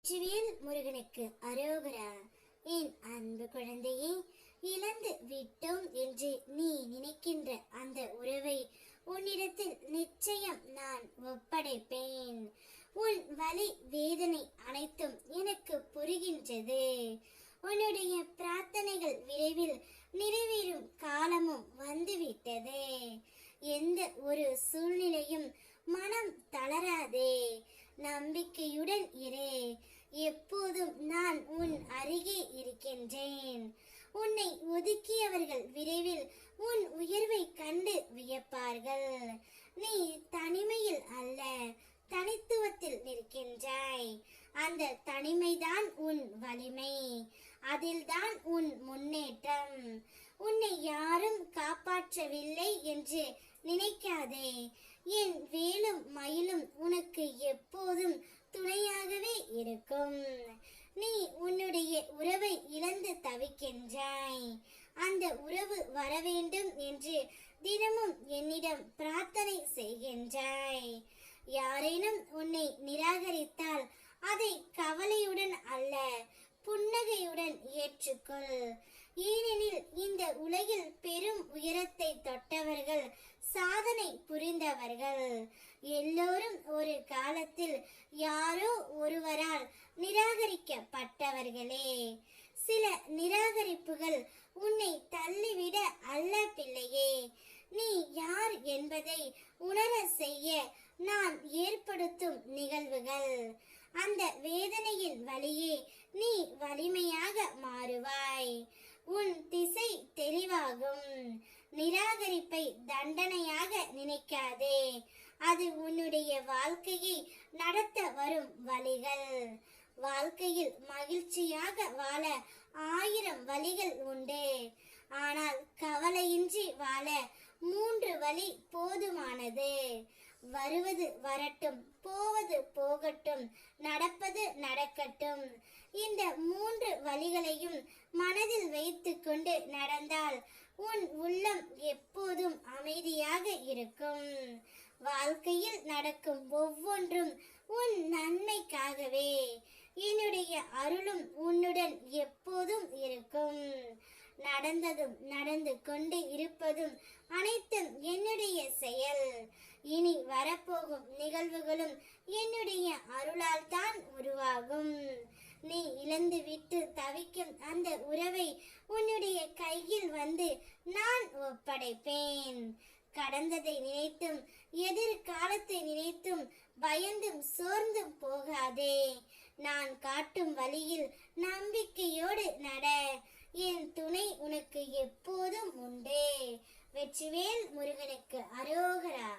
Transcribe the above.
வெற்றிவேல் முருகனுக்கு அரோகரா. என் அன்பு குழந்தையை, இழந்து விட்டோம் என்று நீ நினைக்கின்ற அந்த உறவை உன்னிடத்தில் நிச்சயம் நான் ஒப்படைப்பேன். உன் வலி வேதனை அனைத்தும் எனக்கு புரிகின்றது. உன்னுடைய பிரார்த்தனைகள் விரைவில் நிறைவேறும் காலமும் வந்துவிட்டது. எந்த ஒரு சூழ்நிலையும் மனம் தளராதே, நம்பிக்கையுடன் இரு. எப்போதும் நான் உன் அருகே இருக்கின்றேன். உன்னை ஒதுக்கியவர்கள் விரைவில் உன் உயர்வை கண்டு வியப்பார்கள். நீ தனிமையில் அல்ல, தனித்துவத்தில் நிற்கின்றாய். அந்த தனிமைதான் உன் வலிமை, அதில்தான் உன் முன்னேற்றம். உன்னை யாரும் காப்பாற்றவில்லை என்று நினைக்காதே. என் வேலும் மயிலும் உனக்கு எப்போதும் துணையாகவே இருக்கும். நீ உன்னுடைய உறவை இழந்து தவிக்கின்றாய். அந்த உறவு வர வேண்டும் என்று தினமும் என்னிடம் பிரார்த்தனை செய்கின்றாய். யாரேனும் உன்னை நிராகரித்தால் அதை கவலையுடன் அல்ல, புன்னகையுடன் ஏற்றுக்கொள். ஏனெனில் இந்த உலகில் பெரும் உயரத்தை தொட்டவர்கள், சாதனை புரிந்தவர்கள் எல்லோரும் ஒரு காலத்தில் யாரோ ஒருவரால் நிராகரிக்கப்பட்டவர்களே. சில நிராகரிப்புகள் உன்னை தள்ளிவிட அல்ல பிள்ளையே, நீ யார் என்பதை உணர செய்ய நான் ஏற்படுத்தும் நிகழ்வுகள். அந்த வேதனையின் வழியே நீ வலிமையாக மாறுவாய். உன் திசை தெளிவாகும். நிராகரிப்பை தண்டனையாக நினைக்காதே, அது உன்னுடைய வாழ்க்கையை நடத்த வரும் வழிகள். வாழ்க்கையில் மகிழ்ச்சியாக வாழ 1000 வழிகள் உண்டு. ஆனால் கவலையின்றி வாழ 3 வழி போதுமானது. வருவது வரட்டும், போவது போகட்டும், நடப்பது நடக்கட்டும். இந்த 3 வழிகளையும் மனதில் வைத்துக்கொண்டு நடந்தால் உன் உள்ளம் எப்போதும் அமைதியாக இருக்கும். வாழ்க்கையில் நடக்கும் ஒவ்வொன்றும் உன் நன்மைக்காகவே. என்னுடைய அருளும் உன்னுடன் எப்போதும் இருக்கும். நடந்ததும் நடந்து கொண்டு இருப்பதும் அனைத்தும் என்னுடைய செயல். இனி வரப்போகும் நிகழ்வுகளும் என்னுடைய அருளால் தான் உருவாகும். நீ இழந்து விட்டு தவிக்கும் அந்த உறவை உன்னுடைய கையில் வந்து நான் ஒப்படைப்பேன். கடந்ததை நினைத்தும் எதிர்காலத்தை நினைத்தும் பயந்தும் சோர்ந்தும் போகாதே. நான் காட்டும் வழியில் நம்பிக்கையோடு நட. என் துணை உனக்கு எப்போதும் உண்டு. வெற்றிவேல் முருகனுக்கு அரோகரா.